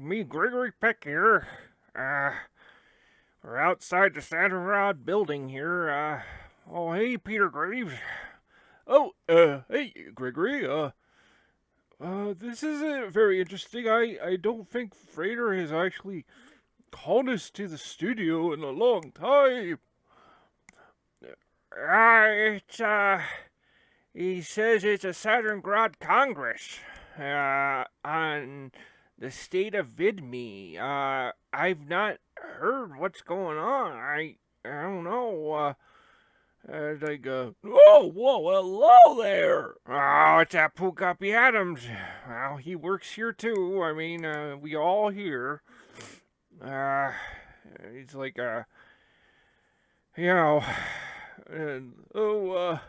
me, Gregory Peck here. We're outside the Saderingrad building here. Oh, hey, Peter Graves. Oh, hey, Gregory. This is very interesting. I don't think Frater has actually called us to the studio in a long time. He says it's a Saderingrad Congress, on the state of VIDME. I've not heard what's going on. I don't know. Oh, whoa, hello there. Oh, it's that Pukapi Adams. Well, he works here too. I mean, we all here. Uh, he's like, you know, and, okay,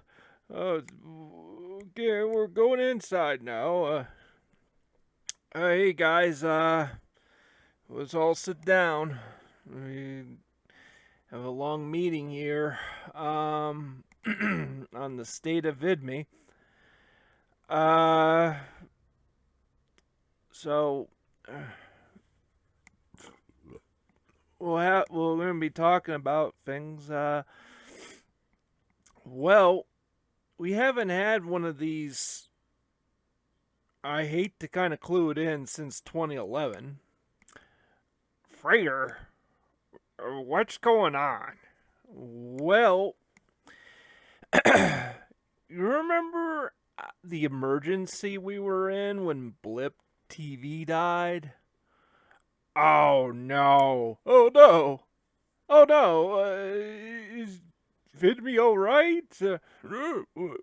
we're going inside now. Hey guys, let's all sit down. We have a long meeting here, on the state of VIDME. So, we're going to be talking about things, well, we haven't had one of these, I hate to kind of clue it in, since 2011. Frater, what's going on? Well, you remember the emergency we were in when Blip TV died? Oh no. Oh no. Oh no. Is VidMe alright?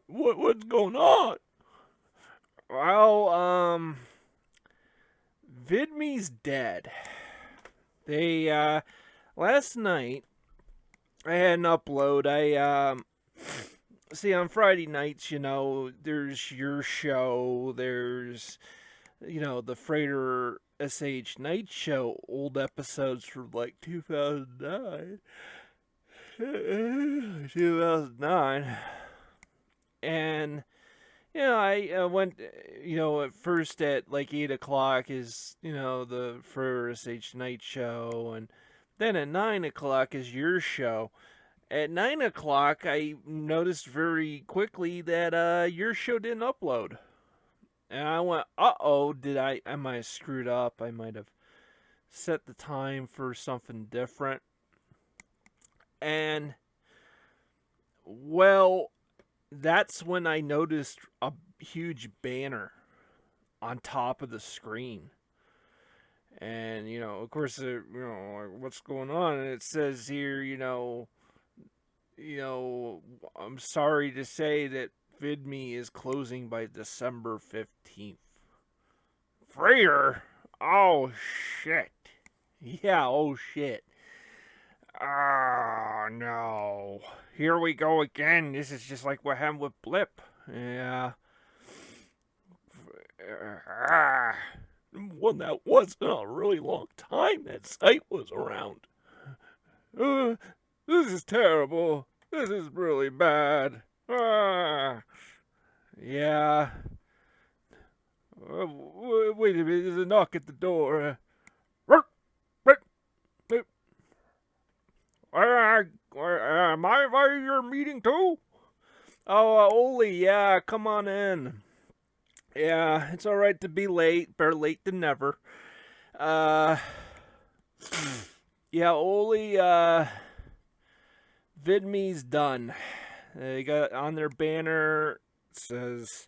What's going on? Well, VidMe's dead. They, last night, I had an upload. See, on Friday nights, there's your show, there's, the Frater SH Night Show, old episodes from like 2009. 2009. And, I went, at first at like 8 o'clock is, the Frater SH Night Show, and then at 9 o'clock is your show. At 9 o'clock, I noticed very quickly that your show didn't upload. And I went, uh-oh, I might have screwed up. I might have set the time for something different. And, well, that's when I noticed a huge banner on top of the screen. And, of course, like, what's going on? And it says here, I'm sorry to say that VidMe is closing by December 15th. Frater? Oh, shit. Yeah, oh, shit. Oh, no. Here we go again. This is just like what happened with Blip. Yeah. Well, that wasn't a really long time that site was around. This is terrible. This is really bad. Yeah. Wait a minute, there's a knock at the door. Am I invited to your meeting too? Oh, Oli, yeah, come on in. Yeah, it's alright to be late. Better late than never. Yeah, Oli, VidMe's done. They got on their banner, it says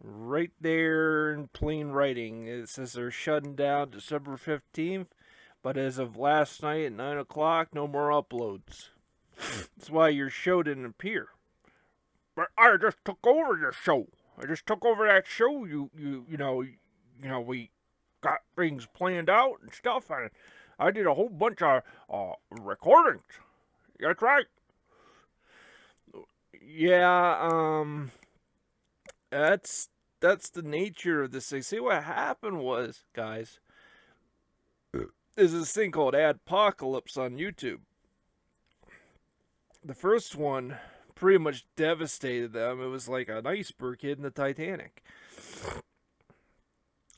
right there in plain writing, it says they're shutting down December 15th, but as of last night at 9 o'clock, no more uploads. That's why your show didn't appear. But I just took over your show. I just took over that show. We got things planned out and stuff, and I did a whole bunch of recordings. That's right. Yeah, that's the nature of this thing. See, what happened was, guys, there's this thing called Adpocalypse on YouTube. The first one pretty much devastated them. It was like an iceberg hitting the Titanic.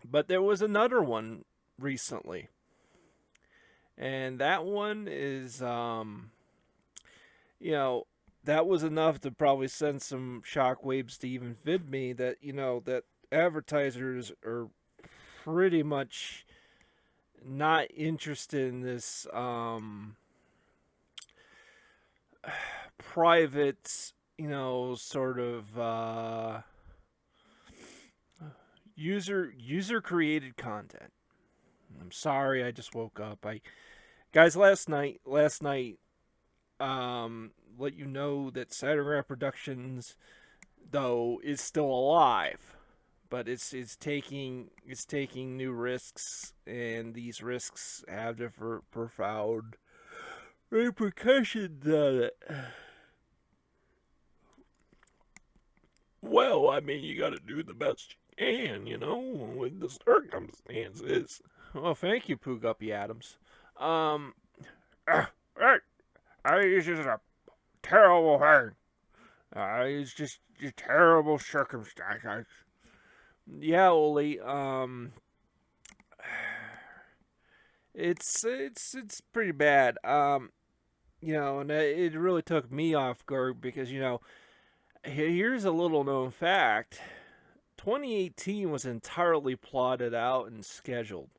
But there was another one recently. And that one is, you know, that was enough to probably send some shockwaves to even VidMe that, that advertisers are pretty much not interested in this private, sort of user created content. I'm sorry, I just woke up. Guys, last night, let you know that Saderingrad Productions, though, is still alive, but it's taking new risks, and these risks have different profound repercussions on it. Well, I mean, you got to do the best you can, with the circumstances. Well, thank you, Poo Guppy Adams. Um, it's just a terrible thing. It's just a terrible circumstance. Yeah, Oli. It's pretty bad. And it really took me off guard because here's a little known fact: 2018 was entirely plotted out and scheduled.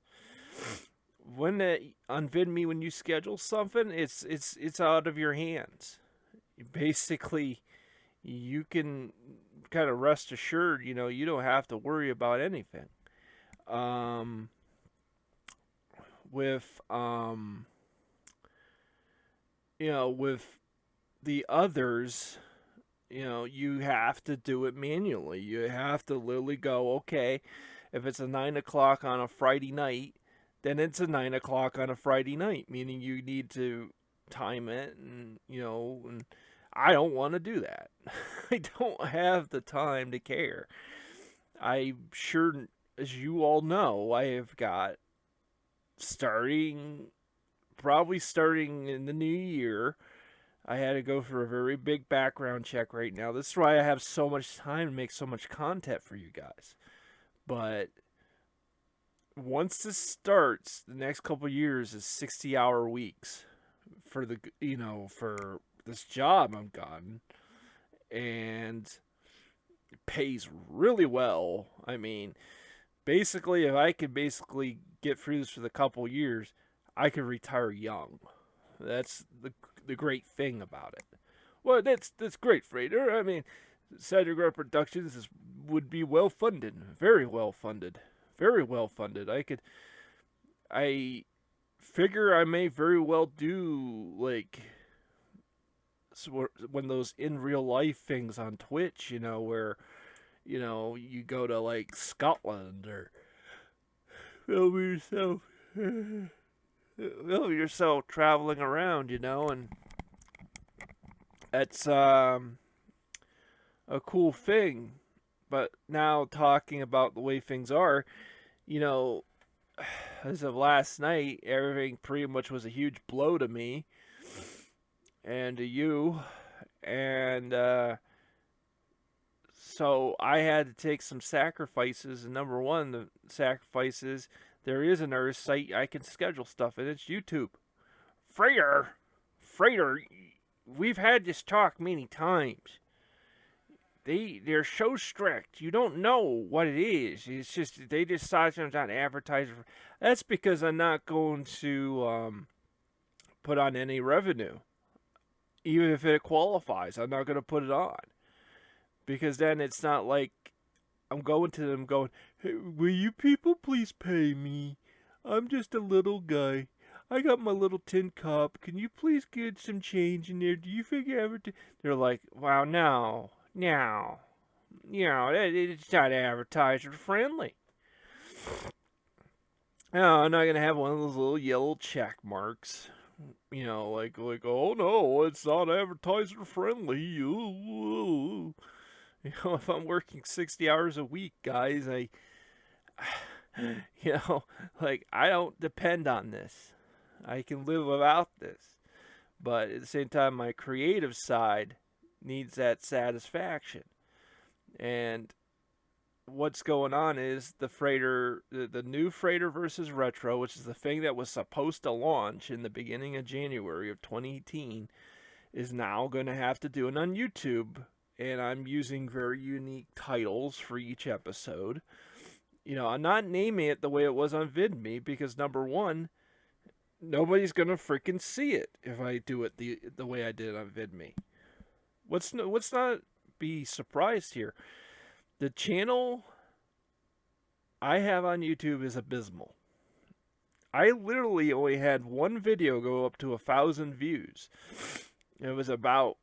On VidMe, when you schedule something, it's out of your hands. Basically, you can kind of rest assured, you don't have to worry about anything. With with the others, you have to do it manually. You have to literally go, okay, if it's a 9 o'clock on a Friday night, then it's a 9 o'clock on a Friday night, meaning you need to time it, and I don't want to do that. I don't have the time to care. I'm sure, as you all know, I have got probably starting in the new year, I had to go for a very big background check right now. This is why I have so much time to make so much content for you guys. But once this starts, the next couple of years is 60-hour weeks for for this job I've gotten, and it pays really well. I mean, basically, if I could get through this for the couple years, I could retire young. That's the great thing about it. Well, that's great, Frater. I mean, Saderingrad Productions would be well funded, very well funded, very well funded. I figure I may very well do when those in real life things on Twitch, where you go to Scotland or film yourself traveling around, and that's a cool thing. But now, talking about the way things are, as of last night, everything pretty much was a huge blow to me and to you, and so I had to take some sacrifices. And number one, the sacrifices, there is another site I can schedule stuff, and it's YouTube. Frater, we've had this talk many times. They're so strict. You don't know what it is. It's just they decide sometimes not to advertise. That's because I'm not going to put on any revenue, even if it qualifies. I'm not going to put it on, because then it's not like I'm going to them going, "Hey, will you people please pay me? I'm just a little guy. I got my little tin cup. Can you please get some change in there? Do you figure everything?" They're like, "Wow, no. It's not advertiser friendly. No, I'm not gonna have one of those little yellow check marks. Like, oh no, it's not advertiser friendly. Ooh. If I'm working 60 hours a week, guys, I don't depend on this. I can live without this. But at the same time, my creative side needs that satisfaction. And what's going on is the new Freighter versus Retro, which is the thing that was supposed to launch in the beginning of January of 2018, is now going to have to do it on YouTube. And I'm using very unique titles for each episode. I'm not naming it the way it was on VidMe because, number one, nobody's going to freaking see it if I do it the way I did it on VidMe. Let's not be surprised here. The channel I have on YouTube is abysmal. I literally only had one video go up to 1,000 views. It was about,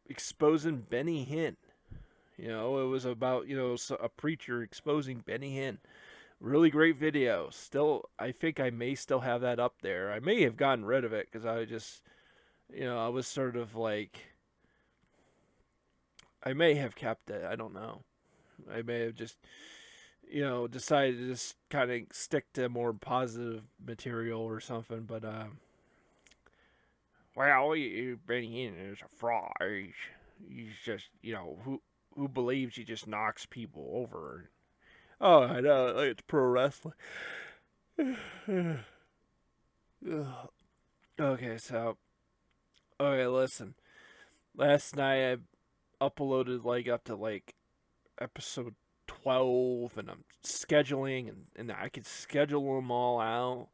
exposing Benny Hinn. It was about, a preacher exposing Benny Hinn. Really great video. Still, I think I may still have that up there. I may have gotten rid of it because I just, I was sort of like, I may have kept it. I don't know. I may have just, decided to just kind of stick to more positive material or something. But, well, Benny Hinn is a fraud. He's just, who believes he just knocks people over. Oh, I know. Like it's pro wrestling. Okay, so. Okay, listen. Last night I uploaded up to episode 12, and I'm scheduling, and I could schedule them all out.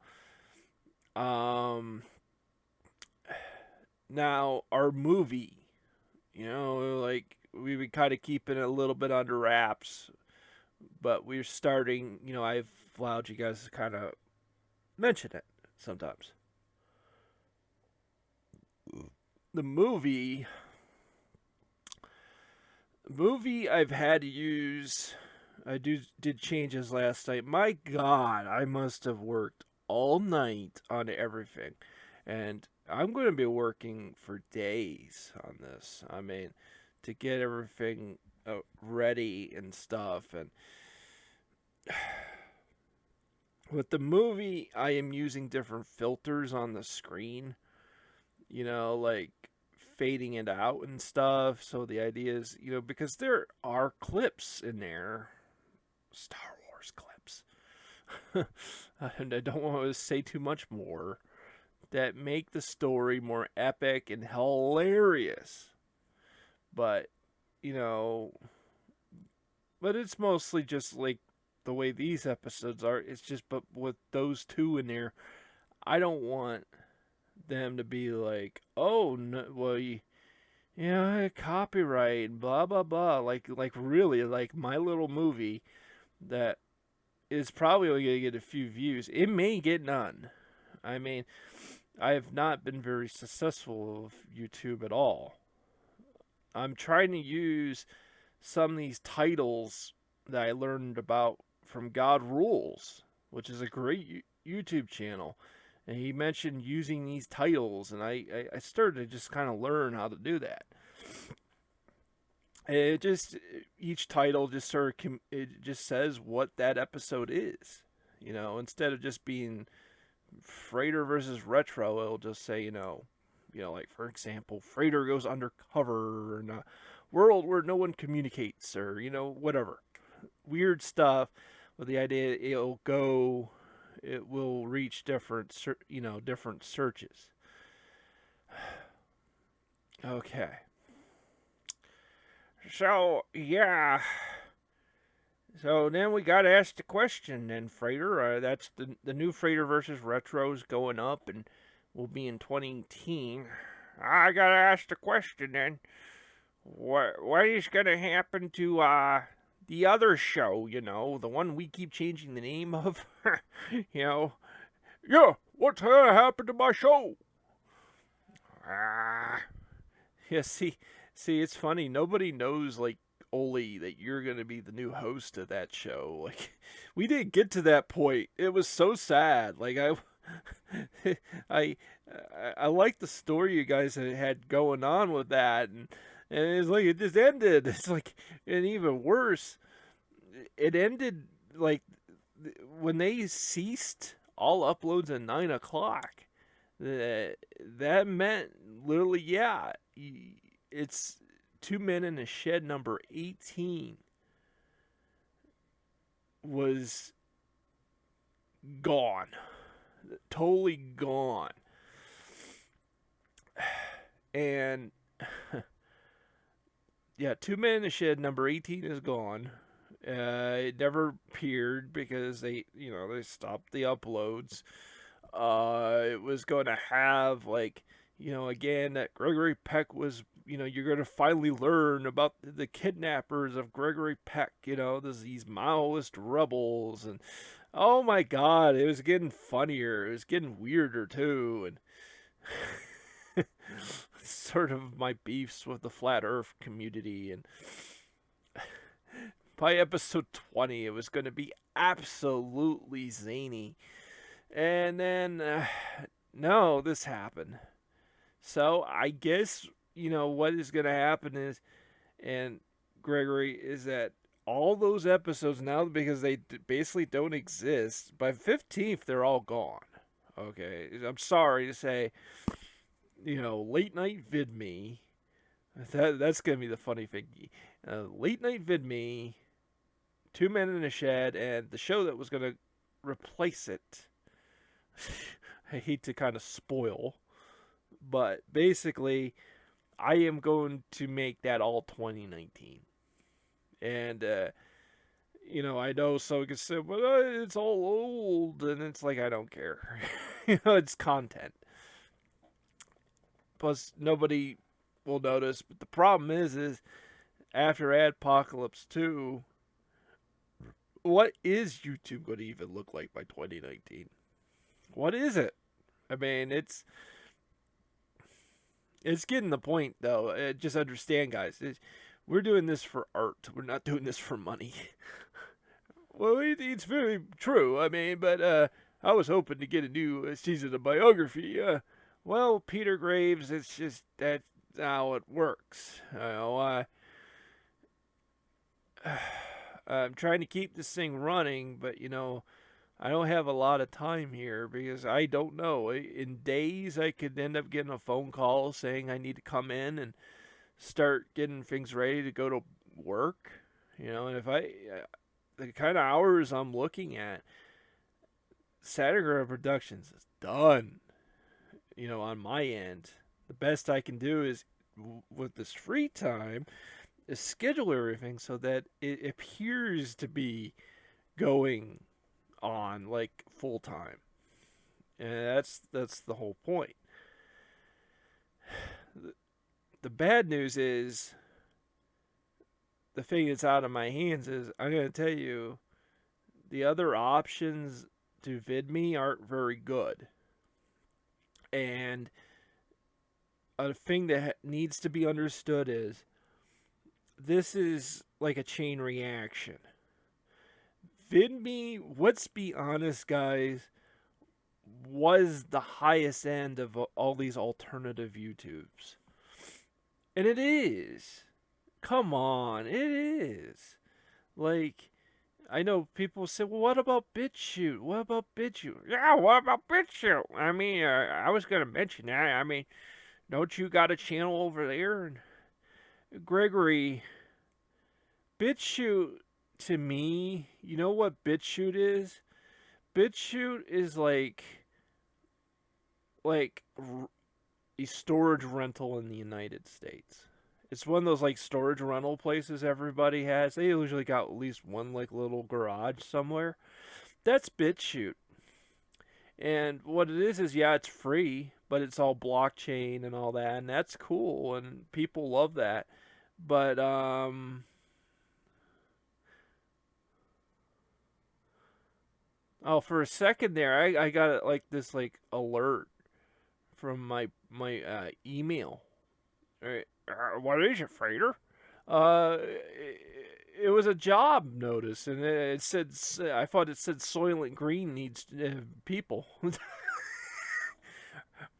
Now, our movie, we would kind of keep it a little bit under wraps. But we're starting, I've allowed you guys to kind of mention it sometimes. The movie I've had to use, I did changes last night. My God, I must have worked all night on everything. And I'm going to be working for days on this. I mean, to get everything ready and stuff. And with the movie, I am using different filters on the screen, like fading it out and stuff. So the idea is, because there are clips in there, Star Wars clips, and I don't want to say too much more, that make the story more epic and hilarious. But, but it's mostly just like the way these episodes are. It's just, but with those two in there, I don't want them to be like, oh, no, well, copyright, blah, blah, blah. Like really, like my little movie that is probably only going to get a few views. It may get none. I mean, I have not been very successful with YouTube at all. I'm trying to use some of these titles that I learned about from God Rules, which is a great YouTube channel. And he mentioned using these titles, and I started to just kind of learn how to do that. And each title just it just says what that episode is. Instead of just being Freighter versus Retro, it'll just say, like, for example, Freighter goes undercover in a world where no one communicates, or, whatever. Weird stuff with the idea it will reach different searches. Okay. So, yeah. So then we got to ask the question then, Freighter. That's the new Freighter versus Retro's going up and will be in 2018. I got to ask the question then. What is going to happen to the other show, the one we keep changing the name of? Yeah, what's happened to my show? Yeah, see, it's funny. Nobody knows, like, Oli, that you're going to be the new host of that show. Like, we didn't get to that point. It was so sad. Like, I like the story you guys had going on with that, and it's like it just ended. It's like, and even worse, it ended like when they ceased all uploads at 9 o'clock. That meant literally, it's 2 Men in a Shed number 18 was gone. Totally gone. And yeah, Two Men in the Shed number 18 is gone. It never appeared because they stopped the uploads. It was going to have again, that Gregory Peck was, you're going to finally learn about the kidnappers of Gregory Peck. There's these Maoist rebels, and oh my God, it was getting funnier. It was getting weirder too, and sort of my beefs with the flat Earth community. And by episode 20, it was going to be absolutely zany. And then, no, this happened. So I guess, what is going to happen is, and Gregory, is that all those episodes now, because they basically don't exist, by 15th, they're all gone. Okay, I'm sorry to say, late night VidMe, that's going to be the funny thing. Late night VidMe, Two Men in a Shed, and the show that was going to replace it. I hate to kind of spoil, but basically, I am going to make that all 2019. And, I know some can say, but it's all old, and it's like, I don't care. It's content. Plus, nobody will notice, but the problem is after Adpocalypse 2, what is YouTube going to even look like by 2019? What is it? I mean, it's getting the point, though. Just understand, guys. We're doing this for art. We're not doing this for money. Well, it's very true. I mean, but I was hoping to get a new season of biography. Well, Peter Graves, it's just that's how it works. I'm trying to keep this thing running, but I don't have a lot of time here because I don't know. In days, I could end up getting a phone call saying I need to come in and start getting things ready to go to work. And if the kind of hours I'm looking at, Saderingrad Productions is done. On my end, the best I can do is with this free time is schedule everything so that it appears to be going on like full time, and that's the whole point. The bad news is the thing that's out of my hands is I'm going to tell you the other options to VidMe aren't very good, and a thing that needs to be understood is this is like a chain reaction. VidMe, let's be honest, guys, was the highest end of all these alternative YouTubes. And it is. Come on, it is. Like, I know people say, well, what about BitChute? What about BitChute? Yeah, what about BitChute? I mean, I was going to mention that. I mean, don't you got a channel over there? And Gregory, BitChute, to me, you know what BitChute is? BitChute is like a storage rental in the United States. It's one of those like storage rental places everybody has. They usually got at least one like little garage somewhere. That's BitChute. And what it is yeah, it's free, but it's all blockchain and all that, and that's cool, and people love that. But oh, for a second there, I got like this like alert from my email. What is it, Frater? It was a job notice, and it said I thought it said Soylent Green needs people.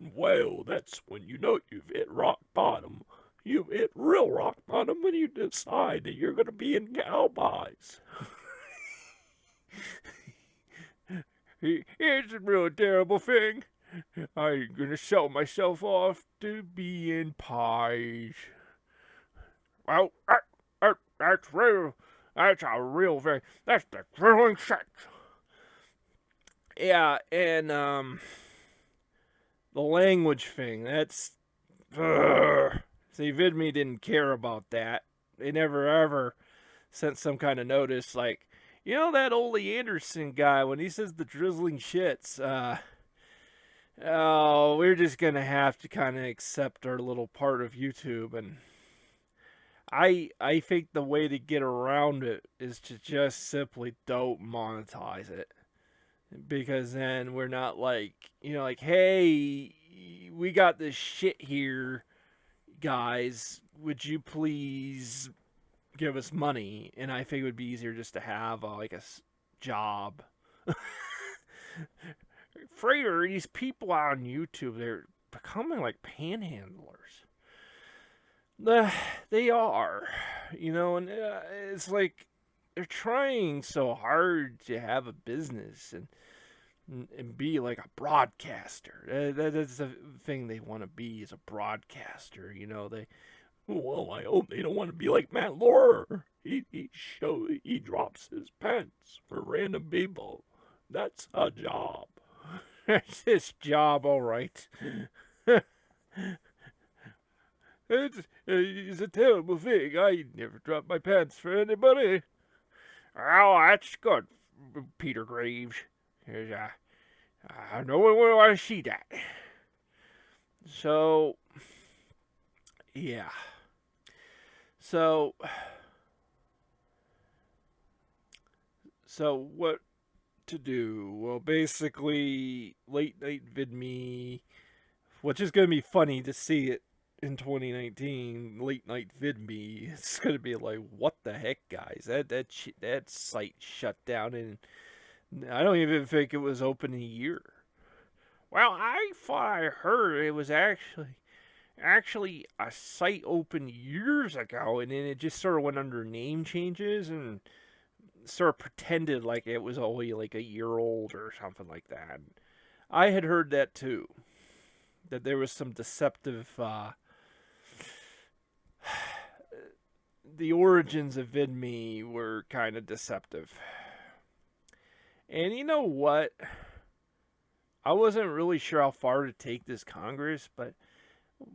Well, that's when you know you've hit rock bottom. You've hit real rock bottom when you decide that you're going to be in cowboys. Here's a real terrible thing. I'm gonna sell myself off to be in pies. Well, that's real. That's a real thing. That's the thrilling shit. Yeah, and the language thing. That's see, VidMe didn't care about that. They never ever sent some kind of notice like, that Ole Anderson guy when he says the drizzling shits. Oh, we're just gonna have to kind of accept our little part of YouTube, and I think the way to get around it is to just simply don't monetize it, because then we're not like, like, hey, we got this shit here, guys, would you please give us money? And I think it would be easier just to have like a job. Frater, these people on YouTube, they're becoming like panhandlers. They are, and it's like they're trying so hard to have a business and be like a broadcaster. That's the thing they want to be, is a broadcaster. I hope they don't want to be like Matt Lauer. He drops his pants for random people. That's a job. That's his job, all right. It's a terrible thing. I never drop my pants for anybody. Oh, that's good, Peter Graves. No one will want to see that. So, yeah. So what to do? Well, basically, late night VidMe, which is going to be funny to see it in 2019. Late night VidMe, it's going to be like, what the heck, guys? That site shut down, and I don't even think it was open a year. Well, I thought I heard it was actually a site opened years ago, and then it just sort of went under name changes and sort of pretended like it was only like a year old or something like that. I had heard that too, that there was some deceptive the origins of VidMe were kind of deceptive. And you know what? I wasn't really sure how far to take this Congress, but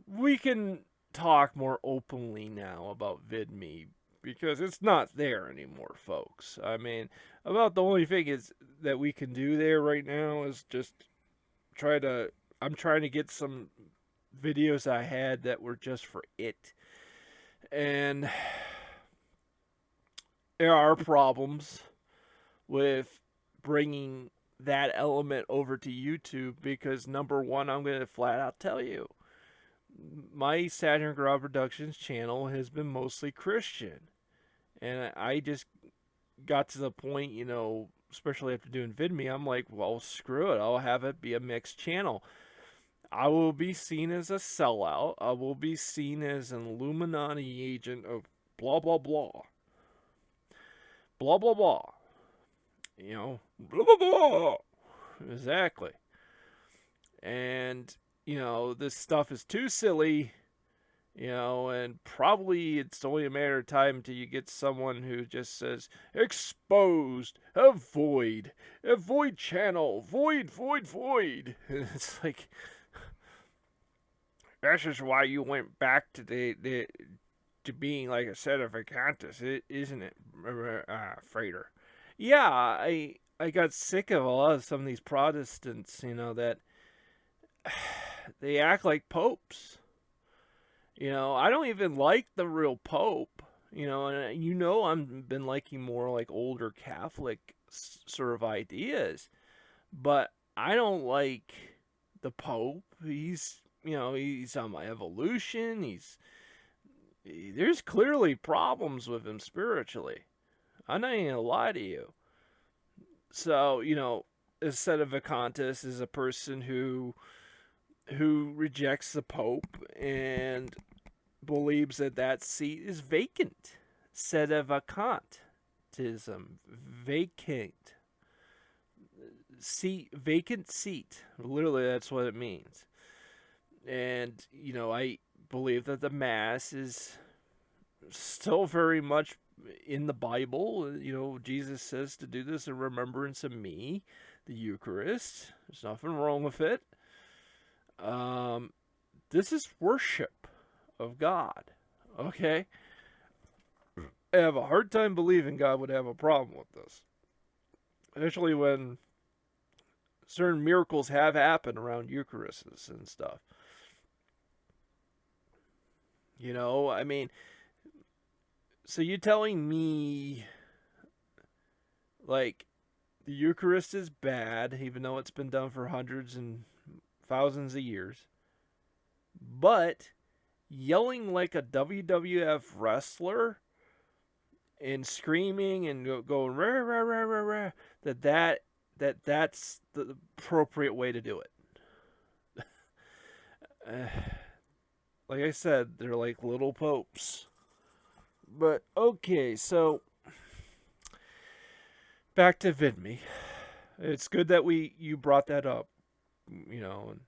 we can talk more openly now about VidMe, because it's not there anymore, folks. I mean, about the only thing is that we can do there right now is just I'm trying to get some videos I had that were just for it. And there are problems with bringing that element over to YouTube, because number one, I'm going to flat out tell you, my Saderingrad Productions channel has been mostly Christian. And I just got to the point, especially after doing VidMe, I'm like, well, screw it. I'll have it be a mixed channel. I will be seen as a sellout. I will be seen as an Illuminati agent of blah, blah, blah. Blah, blah, blah. Blah, blah, blah. Exactly. And, this stuff is too silly, and probably it's only a matter of time until you get someone who just says, exposed, avoid channel, void. And it's like, that's just why you went back to to being like a sedevacantist, isn't it, Frater? Yeah, I got sick of a lot of some of these Protestants, that they act like popes. I don't even like the real Pope, and I've been liking more like older Catholic sort of ideas, but I don't like the Pope. He's on my evolution. There's clearly problems with him spiritually. I'm not even gonna lie to you. So, a sedevacantist is a person who rejects the Pope and believes that seat is vacant. Sedevacantism. Vacant. Vacant seat. Literally, that's what it means. And, I believe that the Mass is still very much in the Bible, Jesus says to do this in remembrance of me, the Eucharist. There's nothing wrong with it. This is worship of God. Okay? I have a hard time believing God would have a problem with this. Especially when certain miracles have happened around Eucharists and stuff. I mean, so you're telling me, like, the Eucharist is bad, even though it's been done for hundreds and thousands of years, but yelling like a WWF wrestler and screaming and going rah, rah, rah, rah, rah, that's the appropriate way to do it. Like I said, they're like little popes. But okay, so back to VIDME. It's good that you brought that up. And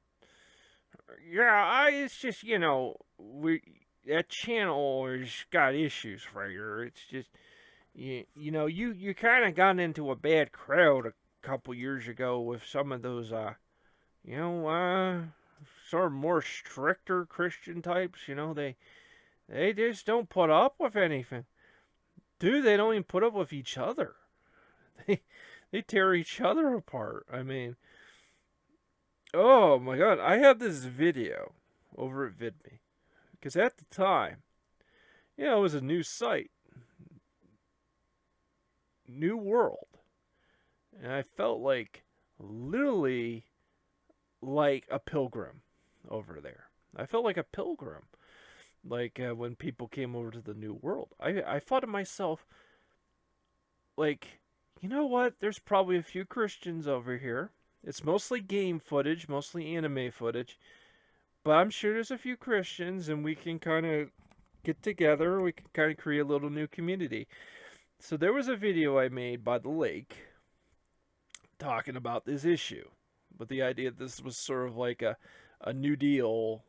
it's just that channel has got issues for you. It's just you kind of got into a bad crowd a couple years ago with some of those sort of more stricter Christian types. They just don't put up with anything. Dude, they don't even put up with each other. They tear each other apart. I mean, oh my God, I have this video over at VIDME. Because at the time, it was a new site. New world. And I felt literally like a pilgrim over there. I felt like a pilgrim. When people came over to the new world. I thought to myself, you know what? There's probably a few Christians over here. It's mostly game footage, mostly anime footage. But I'm sure there's a few Christians, and we can kind of get together. We can kind of create a little new community. So there was a video I made by the lake talking about this issue. But the idea that this was sort of like a New Deal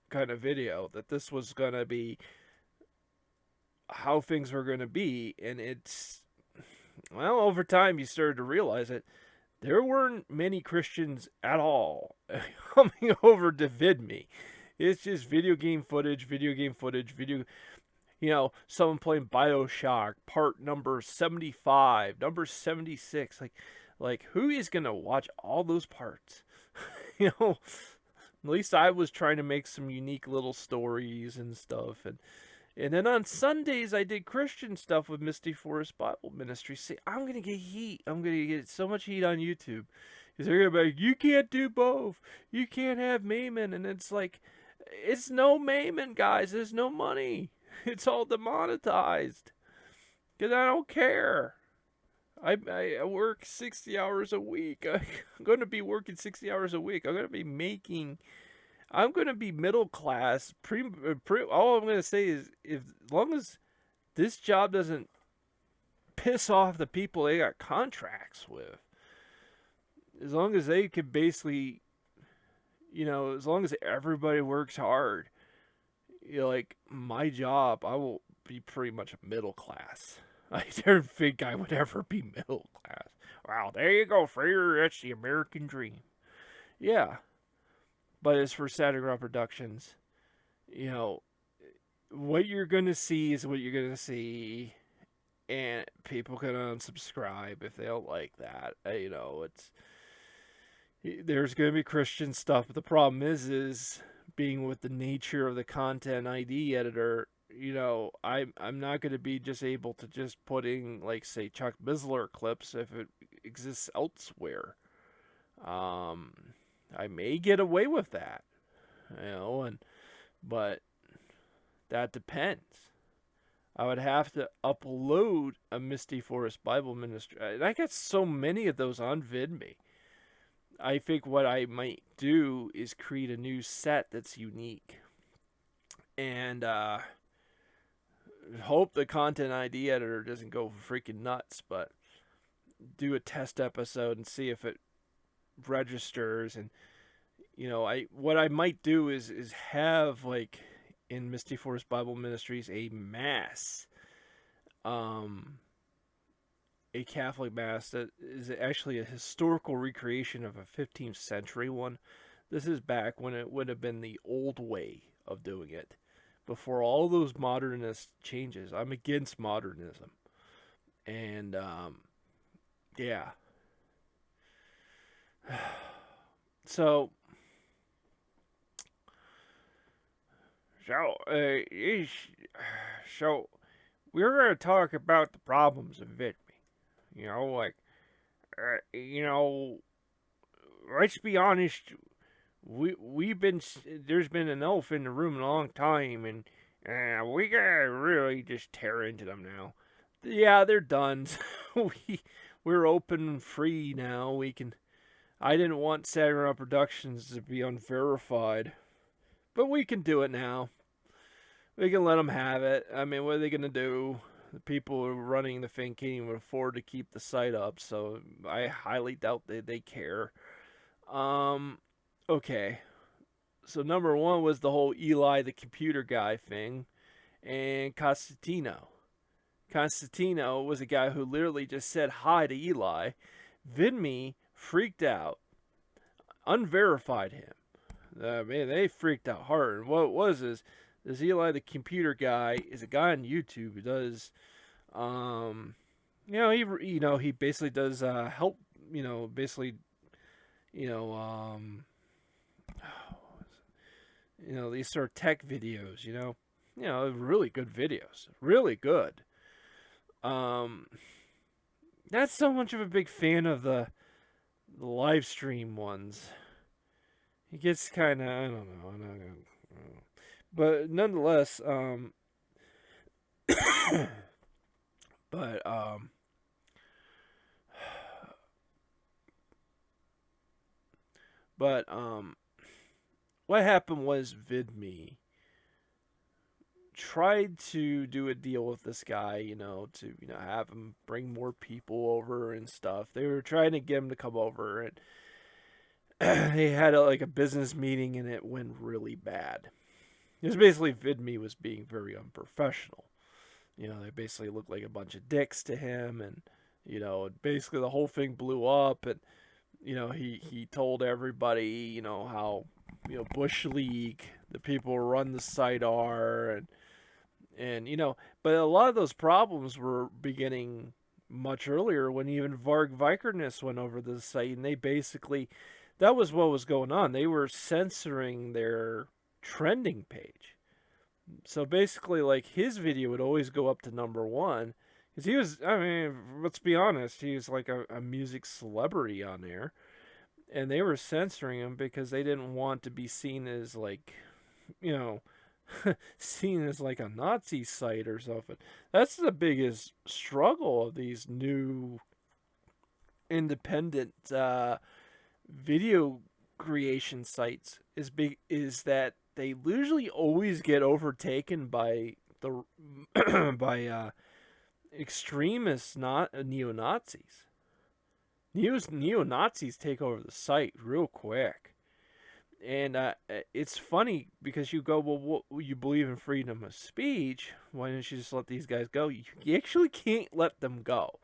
kind of video. That this was going to be how things were going to be. And over time you started to realize it. There weren't many Christians at all coming over to VIDME. It's just video game footage, someone playing BioShock, part number 75, number 76. Like who is going to watch all those parts? At least I was trying to make some unique little stories and stuff. And then on Sundays, I did Christian stuff with Misty Forest Bible Ministry. See, I'm going to get heat. I'm going to get so much heat on YouTube. Because they're going to be like, you can't do both. You can't have Mammon. And it's like, it's no Mammon, guys. There's no money. It's all demonetized. Because I don't care. I work 60 hours a week. I'm going to be working 60 hours a week. I'm going to be middle class. All I'm going to say is, as long as this job doesn't piss off the people they got contracts with, as long as they could basically, as long as everybody works hard, like my job, I will be pretty much middle class. I don't think I would ever be middle class. Wow, there you go, Freer. That's the American dream. Yeah. But as for Saderingrad Productions, what you're going to see is what you're going to see. And people can unsubscribe if they don't like that. There's going to be Christian stuff. But the problem is being with the nature of the content ID editor, I'm not going to be just able to just putting, say, Chuck Bisler clips if it exists elsewhere. I may get away with that, but that depends. I would have to upload a Misty Forest Bible Ministry. And I got so many of those on VIDME. I think what I might do is create a new set that's unique. And hope the content ID editor doesn't go freaking nuts, but do a test episode and see if it registers. And what I might do is have in Misty Forest Bible Ministries a mass um, a Catholic mass that is actually a historical recreation of a 15th century one. This is back when it would have been the old way of doing it, before all those modernist changes. I'm against modernism, and yeah. So, so, so we're gonna talk about the problems of VIDME. You know, like, you know, let's be honest. We've been there's been an elf in the room a long time, and we gotta really just tear into them now. Yeah, they're done. We're open and free now. We can. I didn't want Saderingrad Productions to be unverified, but we can do it now. We can let them have it. I mean, what are they gonna do? The people running the thing can't even afford to keep the site up, so I highly doubt they care. Okay. So number one was the whole Eli the computer guy thing, and Constantino. Constantino was a guy who literally just said hi to Eli. VidMe freaked out, unverified him. Man, they freaked out hard. And what it was is this Eli the computer guy is a guy on YouTube who does, he basically does help, basically, you know, these sort of tech videos, really good videos, really good. Not so much of a big fan of the live stream ones. He gets kind of, I don't know, but nonetheless, but but what happened was VidMe tried to do a deal with this guy, to have him bring more people over and stuff. They were trying to get him to come over, and they had a business meeting, and it went really bad. It was basically VidMe was being very unprofessional. They basically looked like a bunch of dicks to him, and basically the whole thing blew up, and he told everybody how Bush League, the people who run the site are, and but a lot of those problems were beginning much earlier when even Varg Vikernes went over the site, and they basically, that was what was going on. They were censoring their trending page. So basically, like, his video would always go up to number one, because he was, I mean, let's be honest, he was like a music celebrity on there, and they were censoring him because they didn't want to be seen as like, seen as like a Nazi site or something. That's the biggest struggle of these new independent video creation sites is that they usually always get overtaken by the by extremists, not neo-Nazis. Neo-Nazis take over the site real quick. And it's funny because you go, well, you believe in freedom of speech. Why don't you just let these guys go? You actually can't let them go.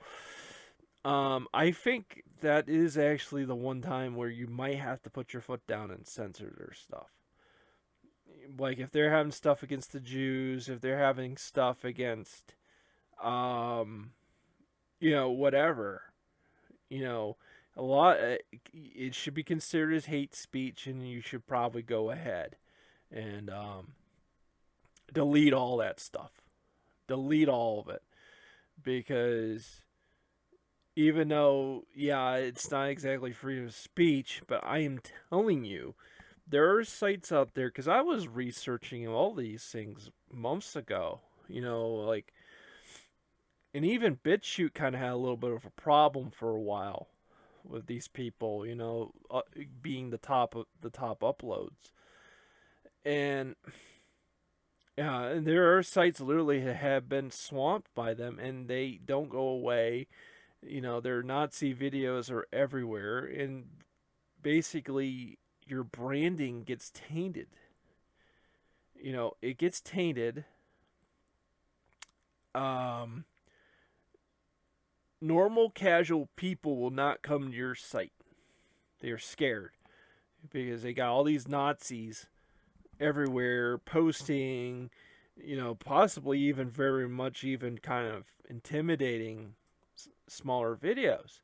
I think that is actually the one time where you might have to put your foot down and censor their stuff. Like, if they're having stuff against the Jews, if they're having stuff against, whatever, a lot, it should be considered as hate speech, and you should probably go ahead and delete all that stuff. Delete all of it. Because even though, yeah, it's not exactly freedom of speech, but I am telling you, there are sites out there, because I was researching all these things months ago, like, and even BitChute kind of had a little bit of a problem for a while with these people, being the top uploads, and yeah, and there are sites literally that have been swamped by them, and they don't go away. Their Nazi videos are everywhere, and basically your branding gets tainted. It gets tainted. normal casual people will not come to your site. They are scared because they got all these Nazis everywhere posting, possibly even very much even kind of intimidating smaller videos.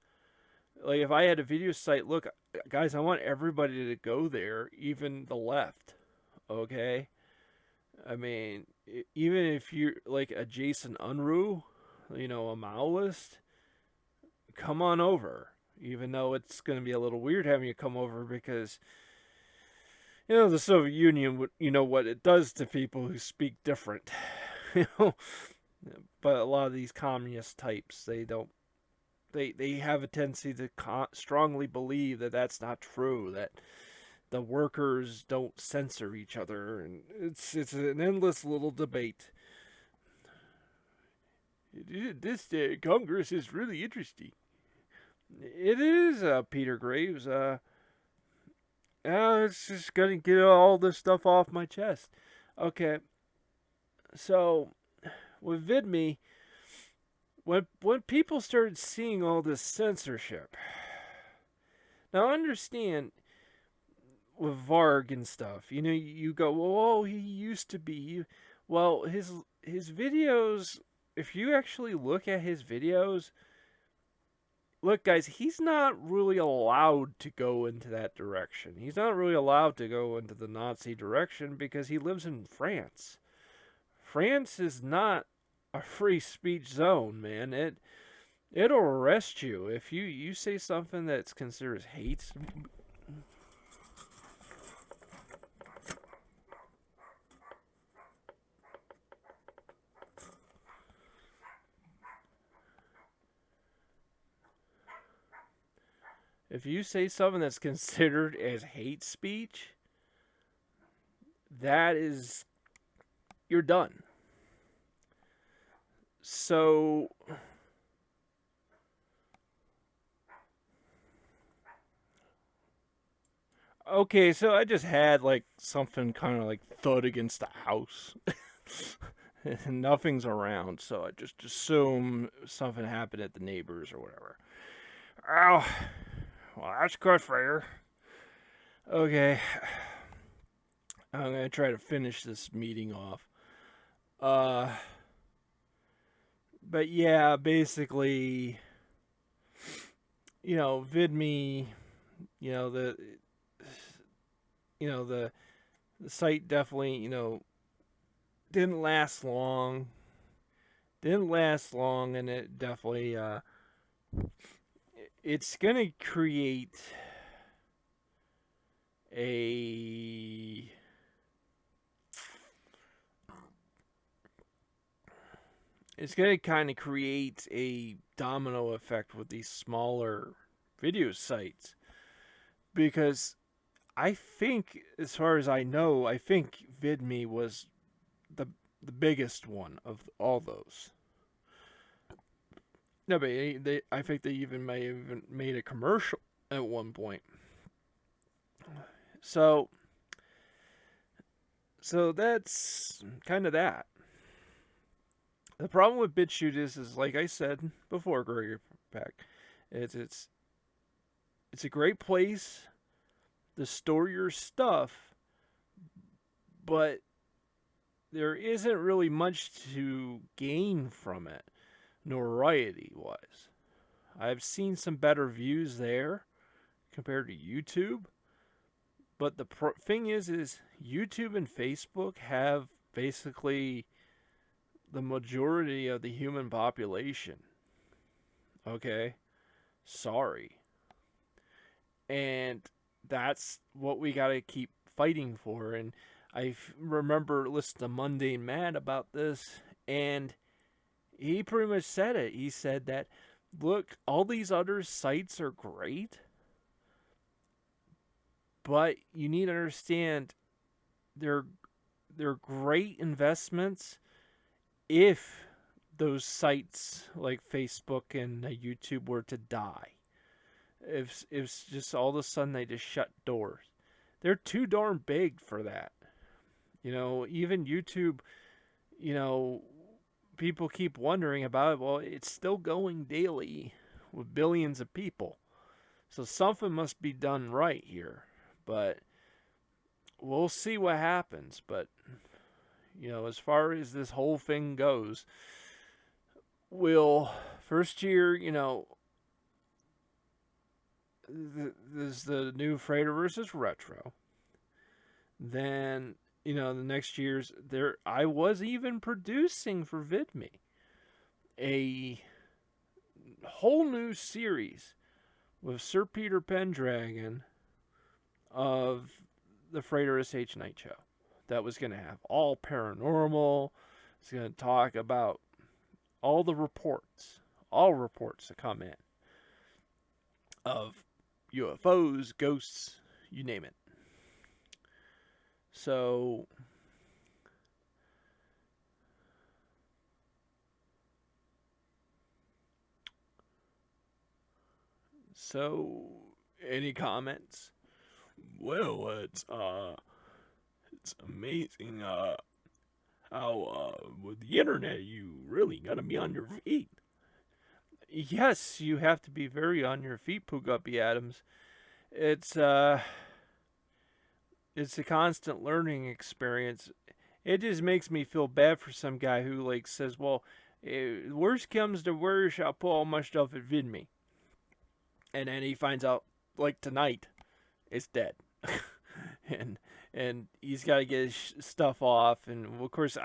Like if I had a video site, look, guys, I want everybody to go there, even the left. Okay? I mean, even if you're like a Jason Unruh, a Maoist, come on over. Even though it's going to be a little weird having you come over because, the Soviet Union, what it does to people who speak different. you know, but a lot of these communist types, they have a tendency to strongly believe that that's not true, that the workers don't censor each other, and it's an endless little debate. This Congress is really interesting. It is, Peter Graves. It's just gonna get all this stuff off my chest. Okay, so with VidMe, when people started seeing all this censorship, now understand with Varg and stuff, you go, well, he used to be. Well, his videos, if you actually look at his videos, look, guys, he's not really allowed to go into that direction. He's not really allowed to go into the Nazi direction because he lives in France. France is not a free speech zone, man. It'll arrest you if you say something that's considered hate. If you say something that's considered as hate speech, you're done. So, okay, so I just had like something kind of like thud against the house. And nothing's around, so I just assume something happened at the neighbors or whatever. Oh, well, that's good for you. Okay, I'm gonna try to finish this meeting off. But yeah, basically, VidMe, the the site definitely, didn't last long. And it definitely it's gonna create a kind of create a domino effect with these smaller video sites, because I think, as far as I know, I think VidMe was the biggest one of all those. No, but I think they may have even made a commercial at one point. So that's kind of that. The problem with BitChute is like I said before, Gregory Peck, it's a great place to store your stuff, but there isn't really much to gain from it, notoriety-wise. I've seen some better views there compared to YouTube, but the thing is YouTube and Facebook have basically the majority of the human population. Okay? Sorry. And that's what we got to keep fighting for. And I remember listening to Mundane Matt about this, and he pretty much said it. He said that, look, all these other sites are great, but you need to understand they're great investments if those sites like Facebook and YouTube were to die. If just all of a sudden they just shut doors. They're too darn big for that. Even YouTube, people keep wondering about it. Well, it's still going daily with billions of people. So something must be done right here. But we'll see what happens. But, as far as this whole thing goes, first year, there's the new Freighter versus Retro. Then, the next year's there. I was even producing for VidMe a whole new series with Sir Peter Pendragon of the Freighter SH Night Show. That was going to have all paranormal. It's going to talk about all reports that come in of UFOs, ghosts, you name it. So any comments? Well, it's amazing how with the internet you really gotta be on your feet. Yes, you have to be very on your feet, Pooguppy Adams. It's a constant learning experience. It just makes me feel bad for some guy who says, "Well, worst comes to worst, I'll put all my stuff at VidMe," and then he finds out tonight, it's dead, and he's got to get his stuff off. And of course,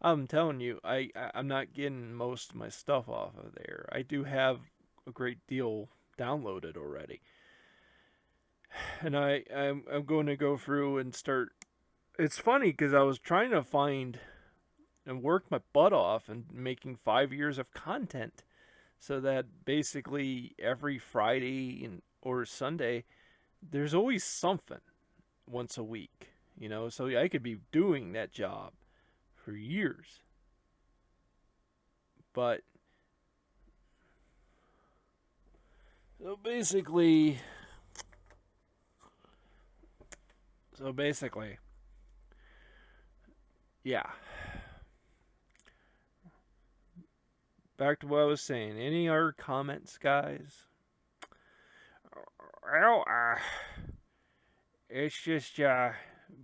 I'm telling you, I'm not getting most of my stuff off of there. I do have a great deal downloaded already. And I'm going to go through and start. It's funny because I was trying to find and work my butt off and making 5 years of content, so that basically every Friday or Sunday, there's always something once a week. So I could be doing that job for years. But so basically, yeah. Back to what I was saying. Any other comments, guys? Well, it's just,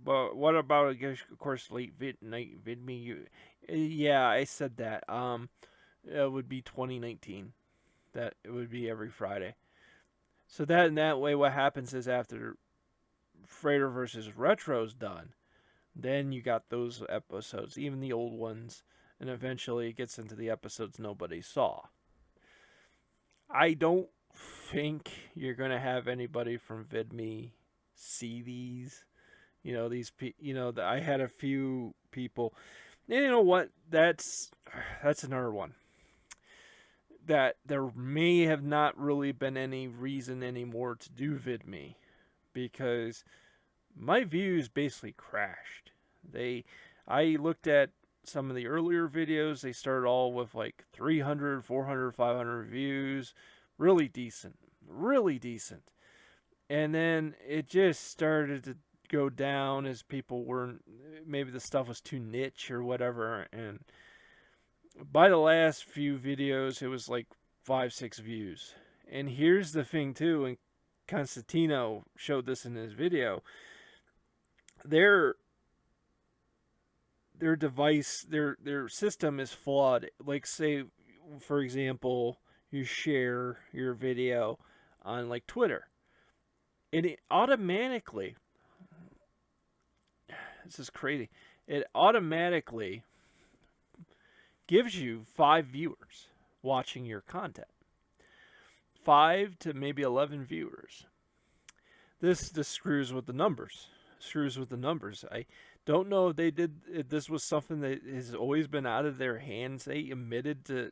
but what about, I guess, of course, late night VidMe? Yeah, I said that. It would be 2019. That it would be every Friday. So that way, what happens is after Freighter versus Retro's done, then you got those episodes, even the old ones, and eventually it gets into the episodes nobody saw. I don't think you're gonna have anybody from VidMe see these. I had a few people. And you know what? That's another one. That there may have not really been any reason anymore to do VidMe, because my views basically crashed. I looked at some of the earlier videos. They started all with 300, 400, 500 views. Really decent. And then it just started to go down as people weren't, maybe the stuff was too niche or whatever. And by the last few videos, it was 5, 6 views. And here's the thing too, and Constantino showed this in his video. Their device, their system is flawed. Say, for example, you share your video on Twitter, and it automatically, this is crazy, it automatically gives you 5 viewers watching your content. 5 to maybe 11 viewers. This screws with the numbers. I don't know if this was something that has always been out of their hands. They admitted to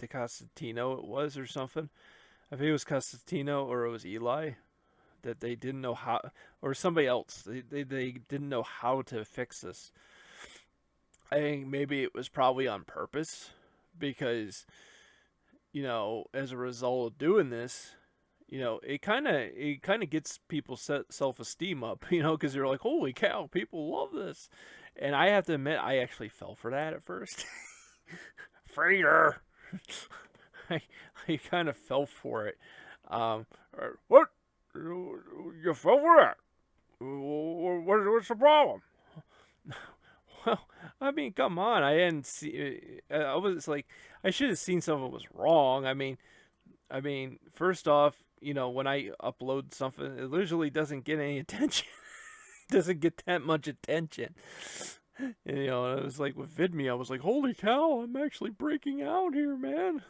Costantino it was, or something. I think it was Costantino or it was Eli, that they didn't know how, or somebody else. They didn't know how to fix this. I think maybe it was probably on purpose, because as a result of doing this, it kind of gets people's self-esteem up, because they're like, holy cow, people love this. And I have to admit, I actually fell for that at first. Frater. I kind of fell for it. Um, what? You fell for that? What's the problem? Well, I mean, come on. I hadn't see. I was like, I should have seen something was wrong. I mean, first off, when I upload something, it usually doesn't get any attention. It doesn't get that much attention. And, it was like with VidMe, I was like, holy cow, I'm actually breaking out here, man.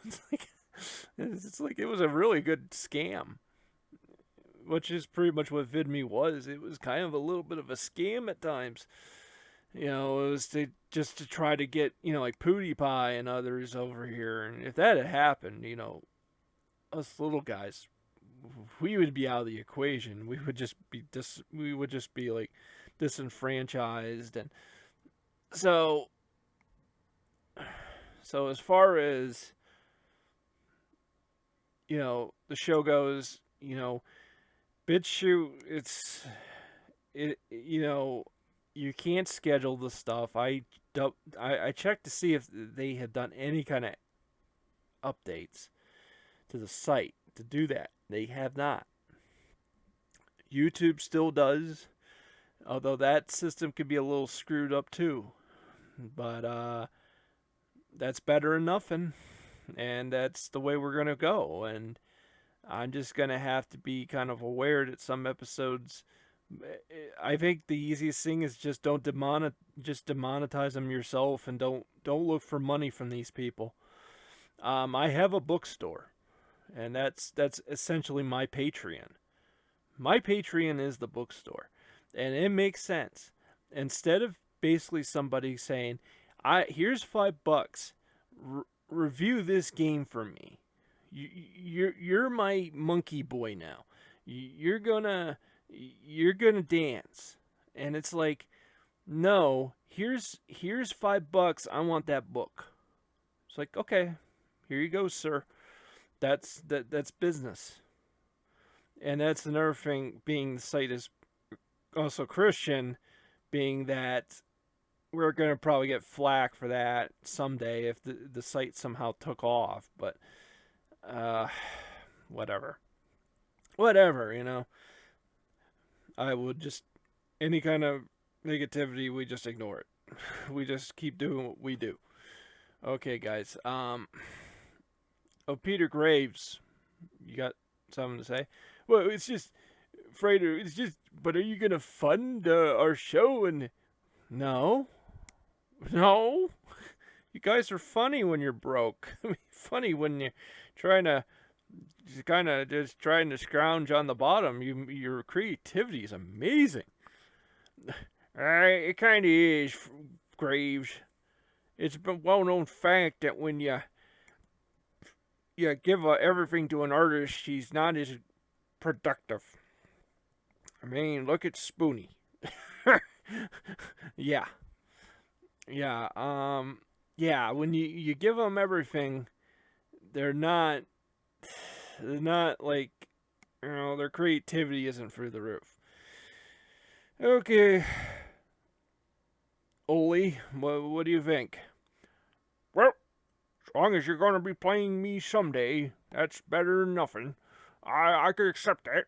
It's like it was a really good scam, which is pretty much what VidMe was. It was kind of a little bit of a scam at times. It was just to try to get, like PewDiePie and others over here. And if that had happened, us little guys, we would be out of the equation. We would just be like disenfranchised. And so as far as the show goes, BitChute, you can't schedule the stuff. I checked to see if they had done any kind of updates to the site to do that. They have not. YouTube still does, although that system could be a little screwed up too. But that's better than nothing, and that's the way we're gonna go. And I'm just gonna have to be kind of aware that some episodes. I think the easiest thing is just don't demonetize them yourself, and don't look for money from these people. I have a bookstore, and that's essentially my Patreon. My Patreon is the bookstore, and it makes sense. Instead of basically somebody saying, here's $5, review this game for me. You're my monkey boy now. You're gonna dance, and it's like, no. Here's $5. I want that book. It's like, okay, here you go, sir. That's business. And that's another thing, being the site is also Christian, being that we're going to probably get flack for that someday if the site somehow took off. But, whatever. I would just, any kind of negativity, we just ignore it. We just keep doing what we do. Okay, guys. Peter Graves, you got something to say? Well, it's just, Frater, but are you going to fund our show? And no. You guys are funny when you're broke. Funny when you're trying to scrounge on the bottom. Your creativity is amazing. It kind of is, Graves. It's a well-known fact that when you give everything to an artist, he's not as productive. I mean, look at Spoonie. Yeah. When you give them everything, they're not like, their creativity isn't through the roof. Okay. Oli, what do you think? Well, as long as you're going to be playing me someday, that's better than nothing. I could accept that.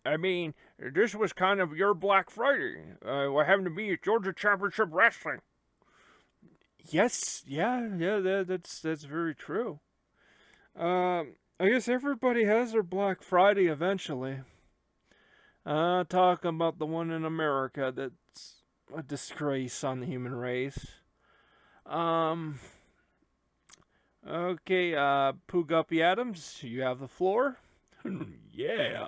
I mean, this was kind of your Black Friday. What happened to be at Georgia Championship Wrestling. Yes, that's very true. I guess everybody has their Black Friday eventually. Talking about the one in America that's a disgrace on the human race. Okay, Pooh Guppy Adams, you have the floor. Yeah.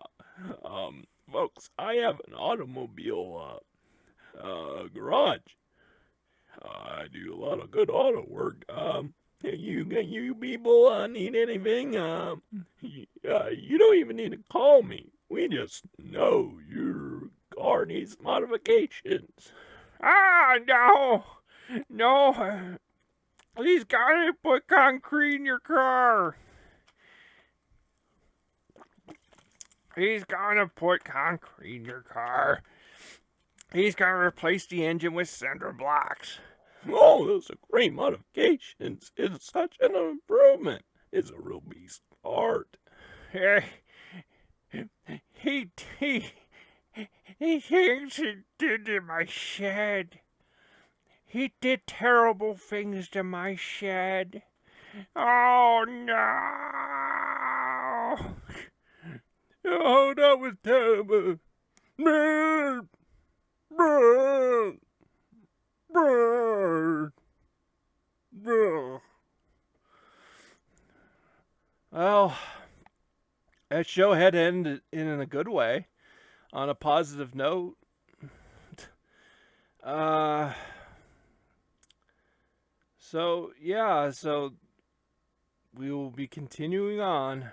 Folks, I have an automobile garage. I do a lot of good auto work. You people need anything? You don't even need to call me. We just know your car needs modifications. No. He's got to put concrete in your car. He's gonna put concrete in your car. He's gonna replace the engine with cinder blocks. Oh, those are great modifications. It's such an improvement. It's a real piece of art. He, he, he, he things he did to my shed. He did terrible things to my shed. Oh no! Oh, that was terrible. Brr, brr, brr, brr. Well, that show had ended in a good way, on a positive note. Uh, so yeah, so we will be continuing on.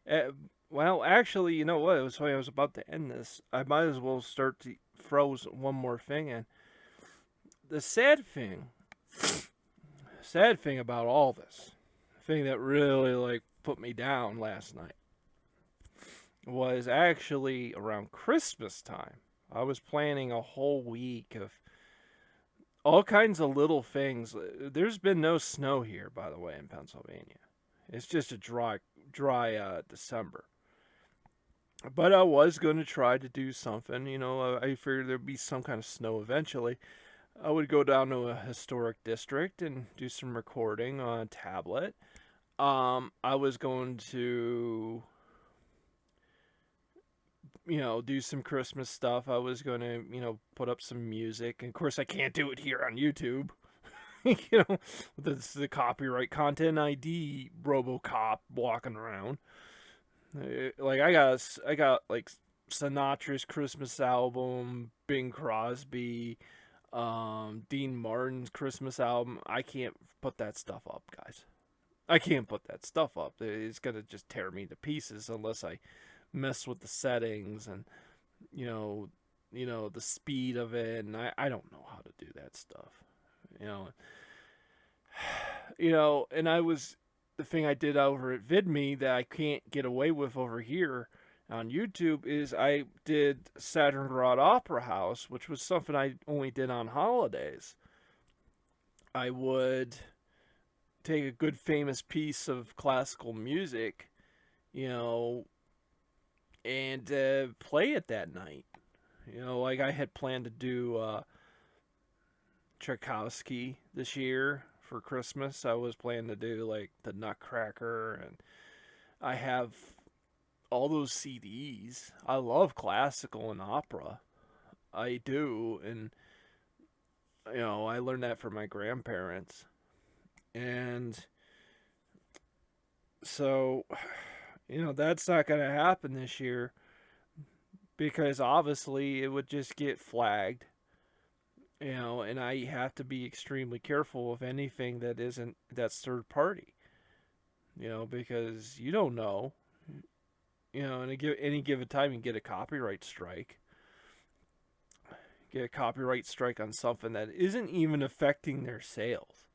Uh, well, actually, you know what? It was funny. I was about to end this. I might as well start to throw one more thing in. The sad thing about all this, the thing that really like put me down last night, was actually around Christmas time. I was planning a whole week of all kinds of little things. There's been no snow here, by the way, in Pennsylvania. It's just a dry December. But I was going to try to do something. I figured there'd be some kind of snow eventually. I would go down to a historic district and do some recording on a tablet. I was going to, do some Christmas stuff. I was going to, put up some music. And of course, I can't do it here on YouTube. The copyright content ID RoboCop walking around. Like I got like Sinatra's Christmas album, Bing Crosby, Dean Martin's Christmas album. I can't put that stuff up, guys. I can't put that stuff up. It's gonna just tear me to pieces unless I mess with the settings and you know, the speed of it. And I don't know how to do that stuff. You know, and the thing I did over at VidMe that I can't get away with over here on YouTube is I did Saderingrad Opera House, which was something I only did on holidays. I would take a good famous piece of classical music, you know, and play it that night. Like I had planned to do Tchaikovsky this year for Christmas. I was planning to do like the Nutcracker, and I have all those CDs. I love classical and opera. I do, and I learned that from my grandparents. And so, that's not going to happen this year because obviously it would just get flagged. And I have to be extremely careful of anything that's third party. Because you don't know. And any given time you can get a copyright strike. Get a copyright strike on something that isn't even affecting their sales.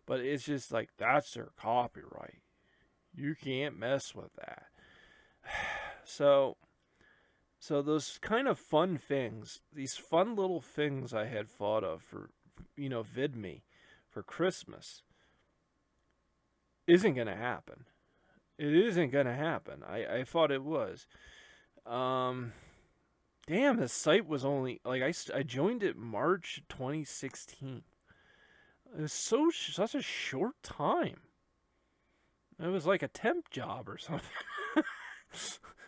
But it's just like, that's their copyright. You can't mess with that. So those kind of fun things, these fun little things I had thought of for, VidMe for Christmas isn't going to happen. It isn't going to happen. I thought it was. Damn, the site was only, like, I joined it March 2016. It was such a short time. It was like a temp job or something.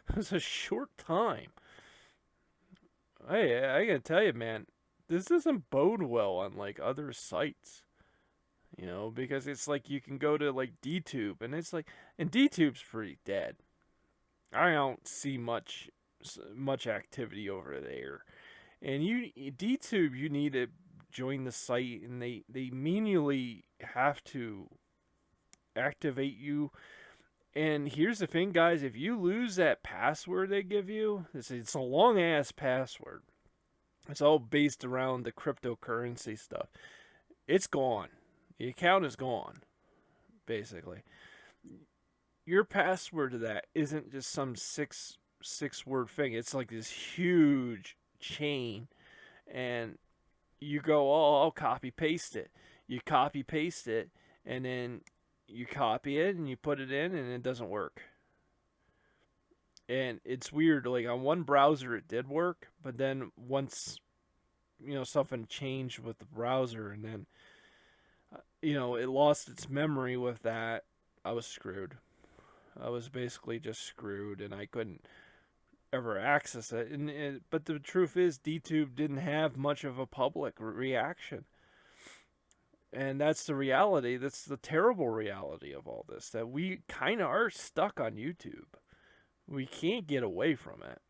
It was a short time. I gotta tell you, man, this doesn't bode well on like other sites. Because it's like you can go to like DTube, and it's like, and DTube's pretty dead. I don't see much activity over there. And DTube, you need to join the site, and they manually have to activate you. And here's the thing, guys, if you lose that password they give you, it's a long ass password. It's all based around the cryptocurrency stuff. It's gone. The account is gone, basically. Your password to that isn't just some six word thing. It's like this huge chain, and you go, oh, I'll copy paste it. You copy paste it, and then you copy it and you put it in, and it doesn't work. And it's weird. Like on one browser, it did work, but then once something changed with the browser, and then it lost its memory with that, I was screwed. I was basically just screwed, and I couldn't ever access it. But the truth is, DTube didn't have much of a public reaction, and that's the reality. That's the terrible reality of all this. That we kind of are stuck on YouTube. We can't get away from it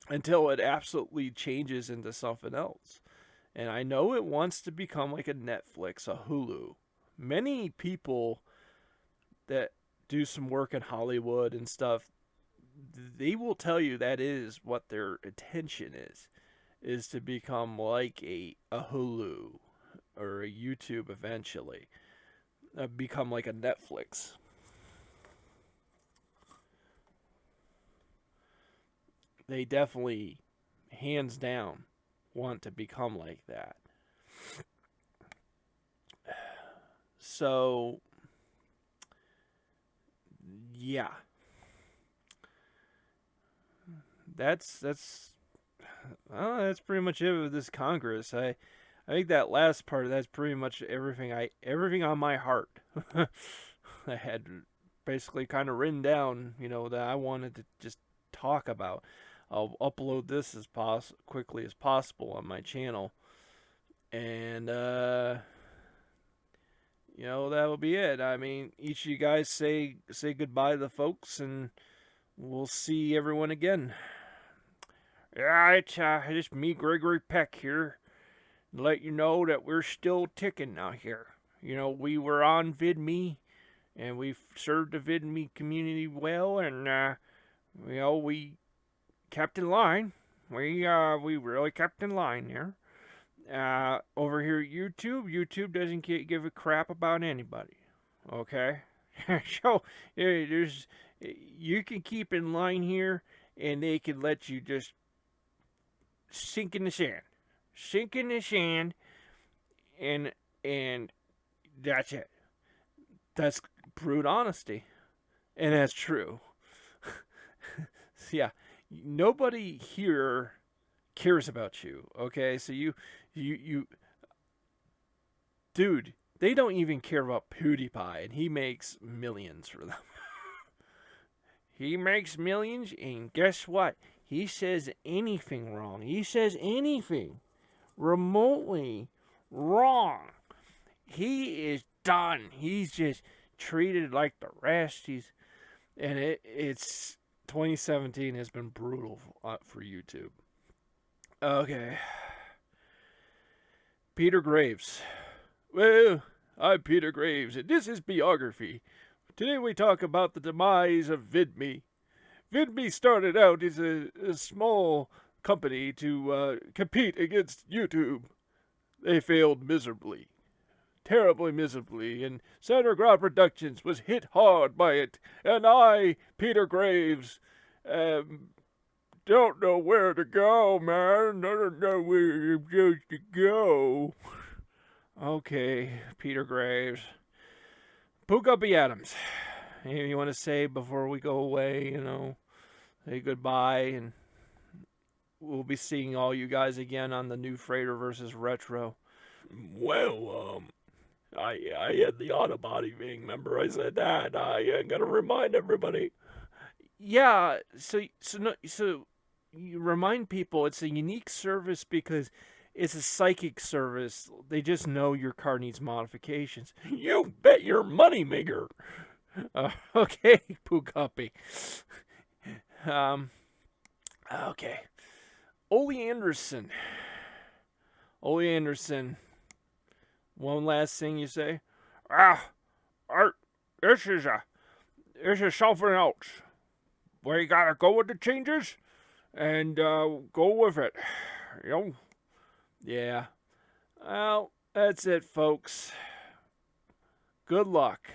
until it absolutely changes into something else. And I know it wants to become like a Netflix, a Hulu. Many people that do some work in Hollywood and stuff, they will tell you that is what their intention is to become like a Hulu or a YouTube eventually. Become like a Netflix. They definitely, hands down, want to become like that. So, yeah. That's pretty much it with this Congress. I think that last part, that's pretty much everything on my heart. I had basically kind of written down, that I wanted to just talk about. I'll upload this as quickly as possible on my channel, and that will be it. I mean, each of you guys say goodbye to the folks, and we'll see everyone again. Yeah, it's me, Gregory Peck here. Let you know that we're still ticking out here. We were on VIDME, and we've served the VIDME community well, and we kept in line. We really kept in line there. Over here at YouTube doesn't give a crap about anybody. Okay, so you can keep in line here, and they can let you just sink in the sand, and that's it. That's brute honesty, and that's true. Yeah. Nobody here cares about you, okay? So you, dude, they don't even care about PewDiePie, and he makes millions for them. He makes millions, and guess what? He says anything wrong. He says anything remotely wrong, he is done. He's just treated like the rest. It's 2017 has been brutal for YouTube. Okay. Peter Graves. Well, I'm Peter Graves, and this is Biography. Today we talk about the demise of VIDME. VIDME started out as a small company to compete against YouTube. They failed miserably. Terribly miserably, and Saderingrad Productions was hit hard by it, and I, Peter Graves, don't know where to go, man. I don't know where you're supposed to go. Okay, Peter Graves. Pooka B. Adams. Anything you want to say before we go away, say goodbye, and we'll be seeing all you guys again on the New Freighter versus Retro. Well, I had the Autobody thing, remember I said that? I gotta remind everybody. Yeah, so you remind people it's a unique service because it's a psychic service. They just know your car needs modifications. You bet your money, Maker. Okay, Pookapi. Okay. Ole Anderson. One last thing you say? This is something else. We gotta go with the changes and go with it. Yeah. Well, that's it, folks. Good luck.